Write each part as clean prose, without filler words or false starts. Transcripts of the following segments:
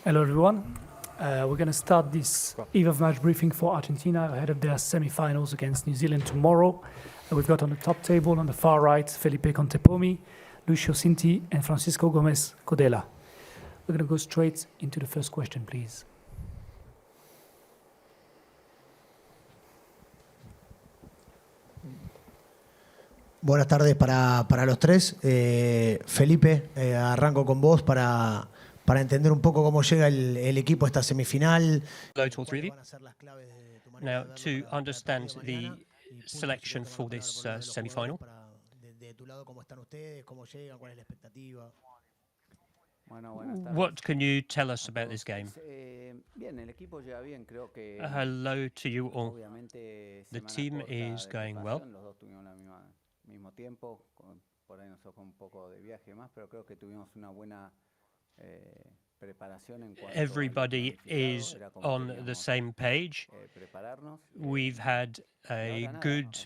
Hello everyone. We're going to start this eve of match briefing for Argentina ahead of their semi-finals against New Zealand tomorrow. We've got on the top table on the far right Felipe Contepomi, Lucio Cinti and Francisco Gomez Codela. We're going to go straight into the first question, please. Buenas tardes para los tres. Felipe, arranco con vos para entender un poco cómo llega el equipo a esta semifinal. Hello to all three of you. Now, to understand the selection for this semi-final, what can you tell us about this game? Hello to you all. The team is going well. Everybody is on the same page. We've had a good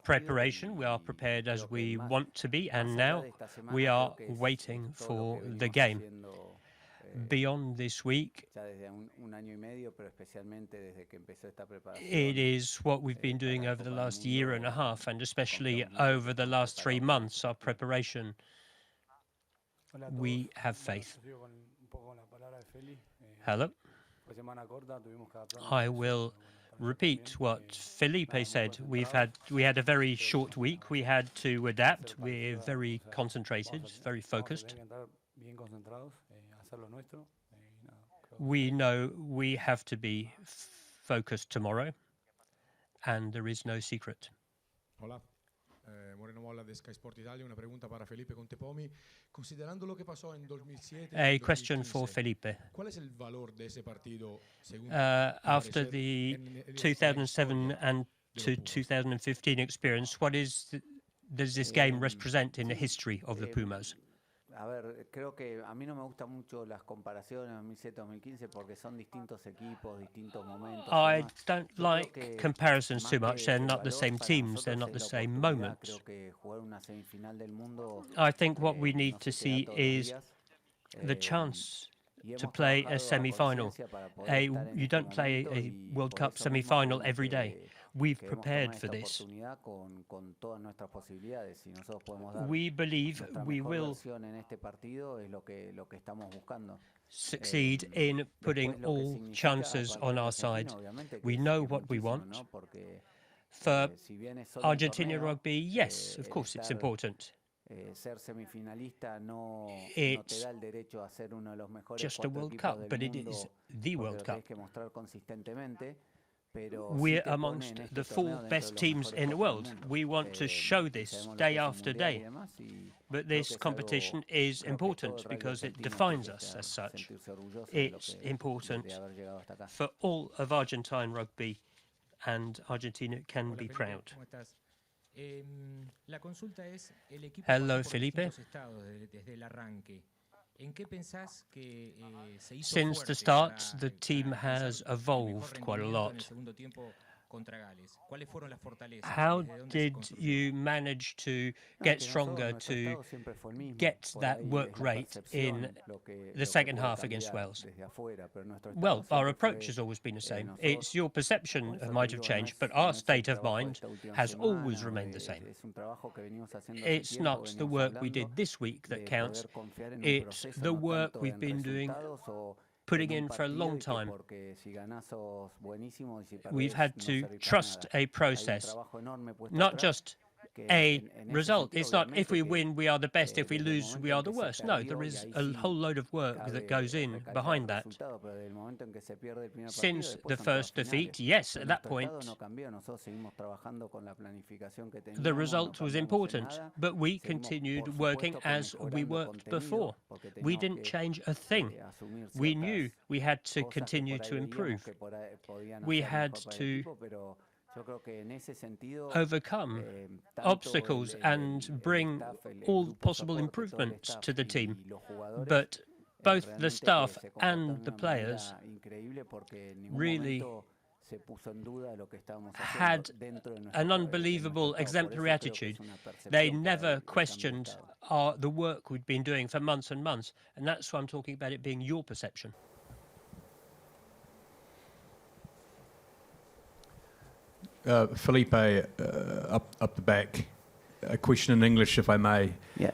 preparation. We are prepared as we want to be, and now we are waiting for the game. Beyond this week, it is what we've been doing over the last year and a half, and especially over the last 3 months, our preparation. We have faith. Hello. I will repeat what Felipe said. We had a very short week. We had to adapt. We're very concentrated, very focused. We know we have to be focused tomorrow, and there is no secret. Hola. Moreno Molla de Sky Sport Italia, una pregunta para Felipe Contepomi. Considerando lo que pasó en 2007 A question for Felipe. ¿Cuál es el valor de ese partido según after the 2007 and to 2015 experience, what does this game represent in the history of the Pumas? Creo que a mí no me gustan mucho las comparaciones 2007-2015 porque son distintos equipos, distintos momentos. I don't like comparisons too much. They're not the same teams. They're not the same moments. I think what we need to see is the chance to play a semi-final. You don't play a World Cup semi-final every day. We've prepared for this. We believe we will succeed in putting all chances on our side. We know what we want. For Argentina rugby, yes, of course it's important. It's just a World Cup, but it is the World Cup. We're amongst the 4 best teams in the world. We want to show this day after day. But this competition is important because it defines us as such. It's important for all of Argentine rugby, and Argentina can be proud. Hello, Felipe. Since the start, the team has evolved quite a lot. How did you manage to get stronger, to get that work rate in the second half against Wales? Well, our approach has always been the same. It's your perception might have changed, but our state of mind has always remained the same. It's not the work we did this week that counts. It's the work we've been doing, putting in for a long time. We've had to trust a process, not just a result. It's not if we win, we are the best. If we lose, we are the worst. No, there is a whole load of work that goes in behind that. Since the first defeat, yes, at that point, the result was important, but we continued working as we worked before. We didn't change a thing. We knew we had to continue to improve. We had to overcome obstacles and bring all possible improvements to the team. But both the staff and the players really had an unbelievable exemplary attitude. They never questioned the work we'd been doing for months and months, and that's why I'm talking about it being your perception. Felipe, up the back, a question in English, if I may. Yeah.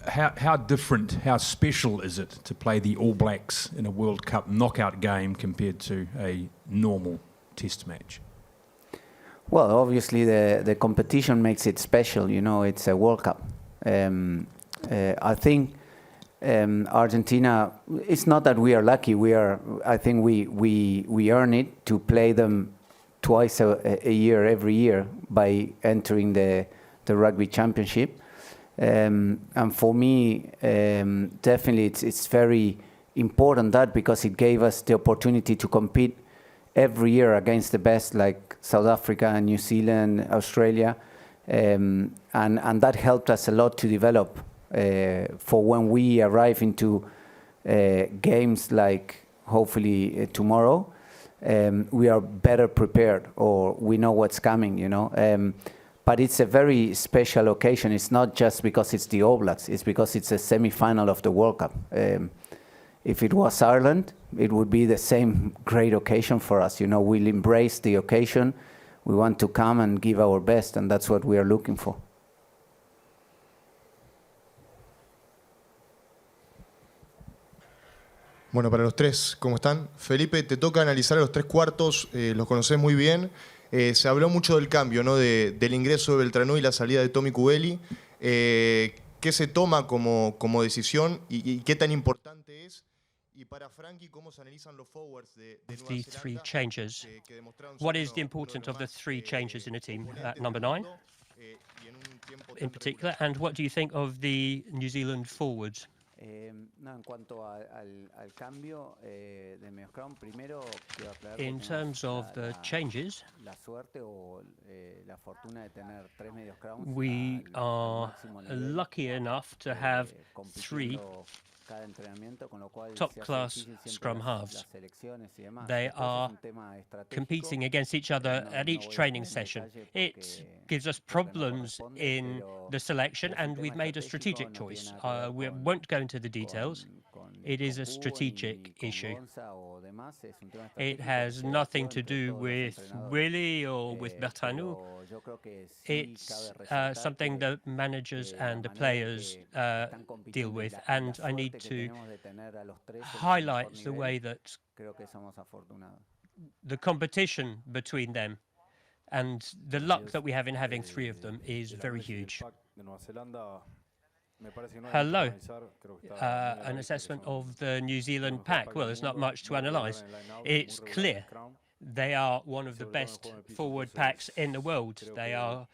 How different, how special is it to play the All Blacks in a World Cup knockout game compared to a normal Test match? Well, obviously the competition makes it special. You know, it's a World Cup. I think Argentina. It's not that we are lucky. I think we earn it to play them twice a year, every year, by entering the Rugby Championship. And for me, definitely, it's very important that, because it gave us the opportunity to compete every year against the best, like South Africa, New Zealand, Australia, and that helped us a lot to develop for when we arrive into games like hopefully tomorrow. We are better prepared, or we know what's coming, you know. But it's a very special occasion. It's not just because it's the All Blacks, it's because it's a semi-final of the World Cup. If it was Ireland, it would be the same great occasion for us. You know, we'll embrace the occasion. We want to come and give our best, and that's what we are looking for. Bueno, para los tres, ¿cómo están? Felipe, te toca analizar a los tres cuartos, los conoces muy bien. Se habló mucho del cambio, ¿no? Del ingreso de Beltranó y la salida de Tommy Cubelli. ¿Qué se toma como decisión y qué tan importante es? Y para Frankie, ¿cómo se analizan los forwards de Nueva The Zelanda? three changes. What is the importance of the three changes in a team at number 9 in particular, and what do you think of the New Zealand forwards? No, en cuanto al cambio de mediocrown, primero quiero aclarar que In terms of the changes, la suerte o la fortuna de tener tres mediocrowns. we are lucky enough to have 3 cada entrenamiento, con lo cual top-class scrum halves. They are competing against each other at each training session. It gives us problems in the selection, and we've made a strategic choice. We won't go into the details. It is a strategic issue. It has nothing to do with Willie or with Bertanou. It's something that managers and the players deal with, and I need to highlight the way that the competition between them and the luck that we have in having 3 of them is very huge. Hello. An assessment of the New Zealand pack. Well, there's not much to analyse. It's clear they are one of the best forward packs in the world. They are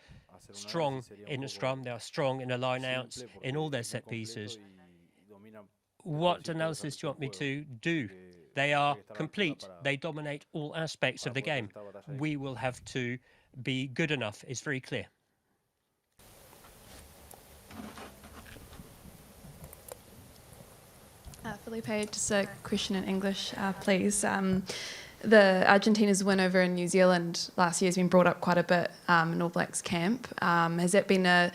strong in a scrum, they are strong in a line-outs, in all their set pieces. What analysis do you want me to do? They are complete. They dominate all aspects of the game. We will have to be good enough. It's very clear. Felipe, just a question in English, please. The Argentina's win over in New Zealand last year has been brought up quite a bit in All Blacks camp. Has that been a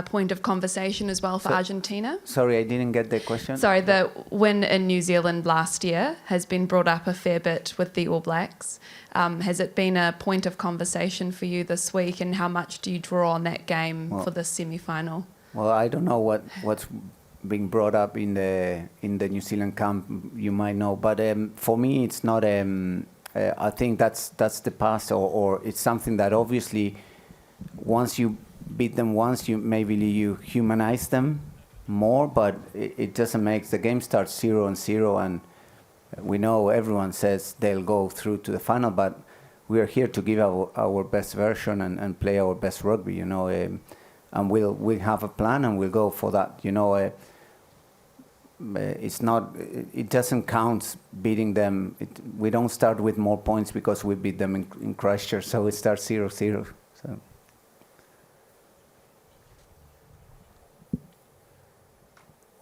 point of conversation as well for Argentina? Sorry, I didn't get the question. Sorry, the win in New Zealand last year has been brought up a fair bit with the All Blacks. Has it been a point of conversation for you this week, and how much do you draw on that game for the semi-final? Well, I don't know what's being brought up in the New Zealand camp. You might know, but for me, it's not. I think that's the past, or it's something that obviously, once you beat them once, you humanize them more, but it doesn't make the game start 0-0, and we know everyone says they'll go through to the final, but we are here to give our best version and play our best rugby, you know, and we'll have a plan and we'll go for that, you know. It doesn't count beating them. We don't start with more points because we beat them in Christchurch, so it starts 0-0. So.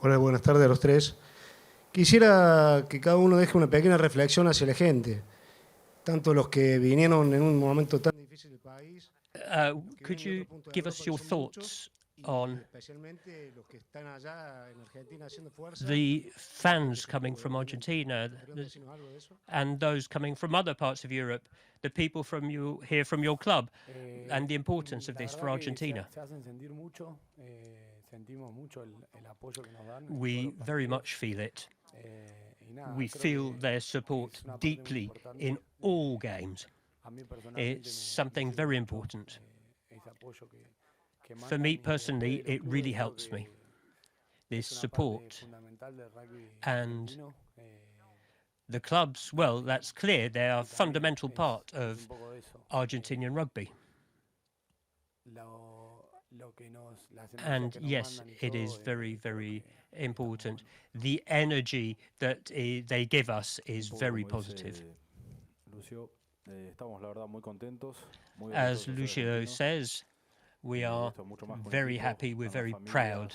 Hola, buenas tardes a los tres. Quisiera que cada uno deje una pequeña reflexión hacia la gente. tanto los que vinieron en un momento tan difícil del país, Could you give us your thoughts on especialmente los que están allá en Argentina haciendo fuerza. the fans coming from Argentina and those coming from other parts of Europe, the people from you here from your club, and the importance of this for Argentina? We very much feel it. We feel their support deeply in all games. It's something very important. For me personally, it really helps me. This support. And the clubs, well, that's clear. They are a fundamental part of Argentinian rugby. And yes, it is very, very important. The energy that they give us is very positive. As Lucio says, we are very happy, we're very proud.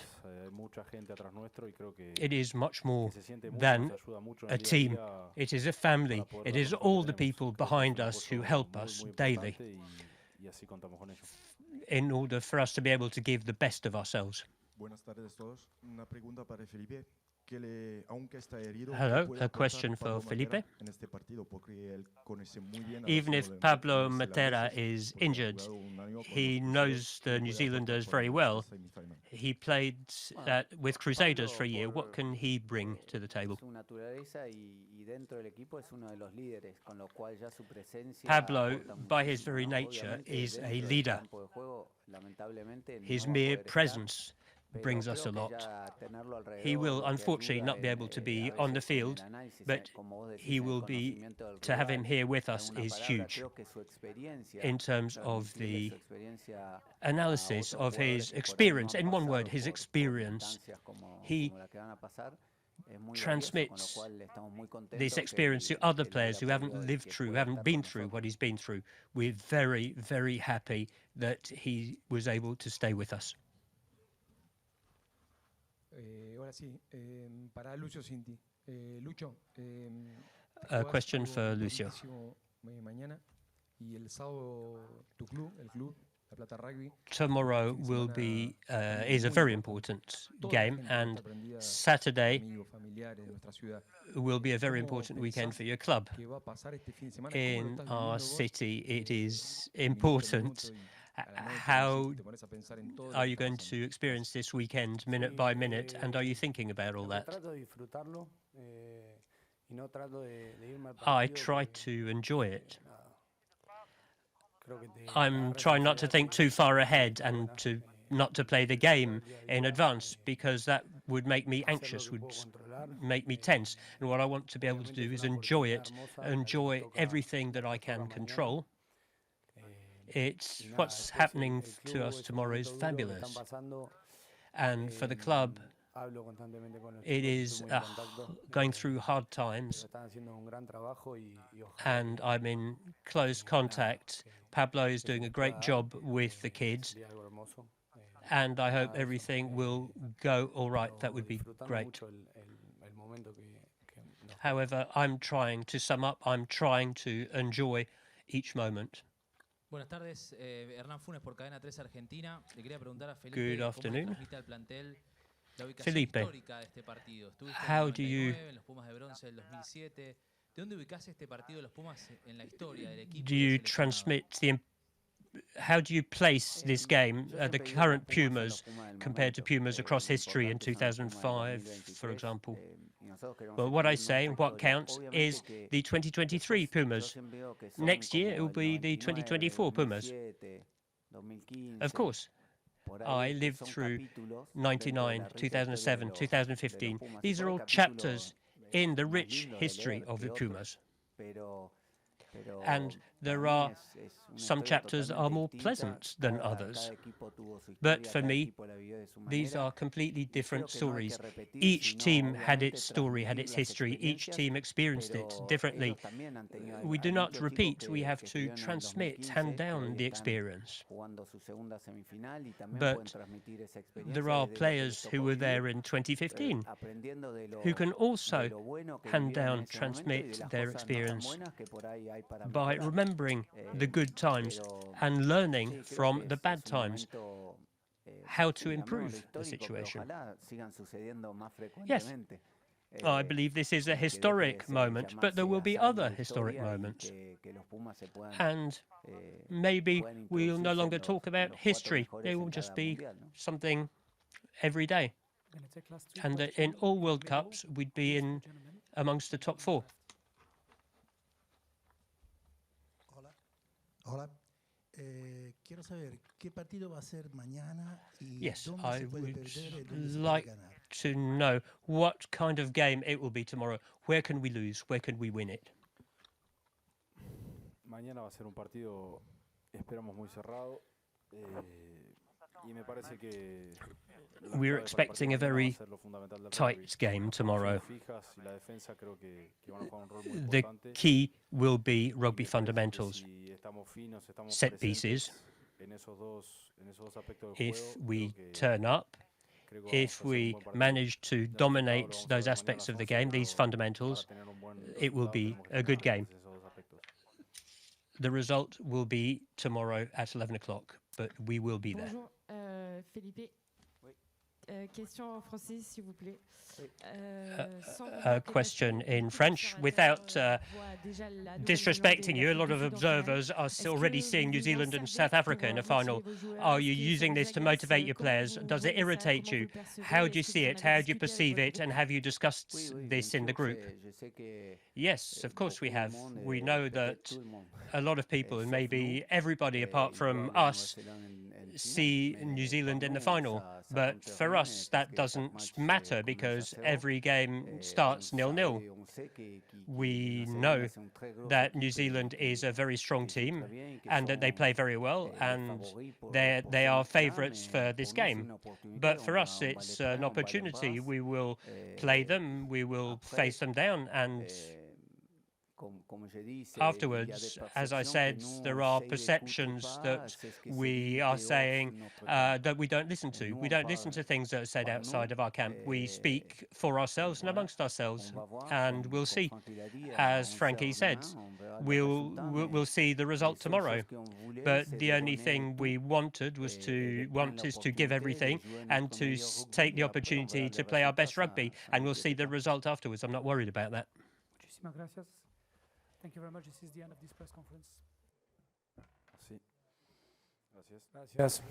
It is much more than a team. It is a family. It is all the people behind us who help us daily in order for us to be able to give the best of ourselves. Buenas tardes todos. Una pregunta para Felipe. Hello, a question for Felipe. Even if Pablo Matera is injured, he knows the New Zealanders very well. He played with Crusaders for a year. What can he bring to the table? Pablo, by his very nature, is a leader. His mere presence brings us a lot. He will unfortunately not be able to be on the field, but he will be, to have him here with us is huge in terms of the analysis of his experience. In one word, his experience. He transmits this experience to other players who haven't lived through, haven't been through what he's been through. We're very, very happy that he was able to stay with us. Ahora sí, para Lucio Cinti. Lucho, a question for Lucio. Mañana y el sábado tu club, el club La Plata Rugby. Tomorrow will be is a very important game, and Saturday will be a very important weekend for your club. In our city, it is important. How are you going to experience this weekend minute by minute, and are you thinking about all that? I try to enjoy it. I'm trying not to think too far ahead and not to play the game in advance, because that would make me anxious, would make me tense. And what I want to be able to do is enjoy it, enjoy everything that I can control. It's what's happening to us tomorrow is fabulous. And for the club, it is going through hard times. And I'm in close contact. Pablo is doing a great job with the kids. And I hope everything will go all right. That would be great. However, I'm trying to sum up. I'm trying to enjoy each moment. Buenas tardes, Hernán Funes por Cadena 3 Argentina. Le quería preguntar a Felipe. Good afternoon. ¿Cómo transmite al plantel la ubicación Felipe, histórica de este partido? Estuviste how en do el you 99, en los Pumas de bronce del 2007. ¿De dónde ubicás este partido de los Pumas en la historia del equipo? do you transmit the how do you place this game, the current Pumas, compared to Pumas across history in 2005, for example? Well, what I say, what counts, is the 2023 Pumas. Next year, it will be the 2024 Pumas. Of course, I lived through 99, 2007, 2015. These are all chapters in the rich history of the Pumas. And there are some chapters that are more pleasant than others. But for me, these are completely different stories. Each team had its story, had its history. Each team experienced it differently. We do not repeat. We have to transmit, hand down the experience. But there are players who were there in 2015 who can also hand down, transmit their experience by remembering the good times and learning from the bad times how to improve the situation. Yes, I believe this is a historic moment, but there will be other historic moments. And maybe we'll no longer talk about history. It will just be something every day. And that in all World Cups, we'd be in amongst the top 4. Hola. Quiero saber qué partido va a ser mañana y Yes, dónde I se puede would perder y dónde se puede like ganar. to know what kind of game it will be tomorrow. Where can we lose? Where can we win it? Mañana va a ser un partido, esperamos, muy cerrado. Y me parece que We're expecting a very tight game tomorrow. The key will be rugby fundamentals, set pieces. If we turn up, if we manage to dominate those aspects of the game, these fundamentals, it will be a good game. The result will be tomorrow at 11 o'clock, but we will be there. Bonjour, Felipe. Question en français, s'il vous plaît. A question in French. Without disrespecting you, a lot of observers are already seeing New Zealand and South Africa in a final. Are you using this to motivate your players? Does it irritate you? How do you see it? How do you perceive it? And have you discussed this in the group? Yes, of course we have. We know that a lot of people, and maybe everybody apart from us, see New Zealand in the final. But for us, that doesn't matter because every game starts 0-0. We know that New Zealand is a very strong team and that they play very well, and they are favourites for this game. But for us, it's an opportunity. We will play them, we will face them down, and afterwards, as I said, there are perceptions that we are saying that we don't listen to. We don't listen to things that are said outside of our camp. We speak for ourselves and amongst ourselves, and we'll see. As Frankie said, we'll see the result tomorrow. But the only thing we wanted was to give everything and to take the opportunity to play our best rugby, and we'll see the result afterwards. I'm not worried about that. Muchísimas gracias. Thank you very much. This is the end of this press conference. Sí. Gracias. Gracias.